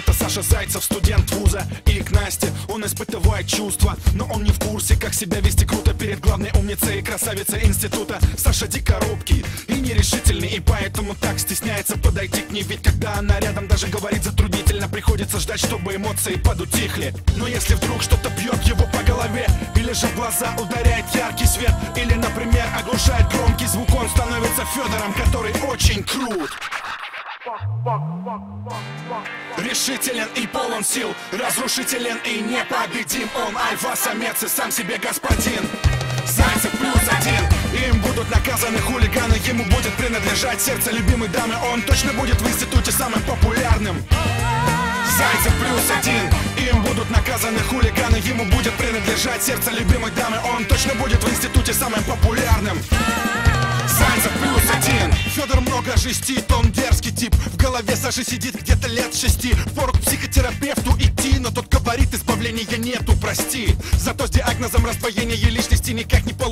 Это Саша Зайцев, студент вуза, и к Насте он испытывает чувства, но он не в курсе, как себя вести круто перед главной умницей и красавицей института. Саша дико робкий и нерешительный, и поэтому так стесняется подойти к ней. Ведь когда она рядом, даже говорить затруднительно, приходится ждать, чтобы эмоции подутихли. Но если вдруг что-то бьет его по голове, или же в глаза ударяет яркий свет, или, например, оглушает громкий звук, он становится Федором, который очень крут. Решителен и полон сил, разрушителен и непобедим. Он альфа-самец и сам себе господин. Зайцев +1. Им будут наказаны хулиганы, ему будет принадлежать сердце любимой дамы. Он точно будет в институте самым популярным. Зайцев +1. Им будут наказаны хулиганы, ему будет принадлежать сердце любимой дамы. Он точно будет в институте самым популярным. Зайцев +1. Федор много жестит, он дерзкий тип. В голове Саши сидит где-то лет 6. Пору к психотерапевту идти, но тот говорит, избавления нету, прости. Зато с диагнозом раздвоения личности никак не получится.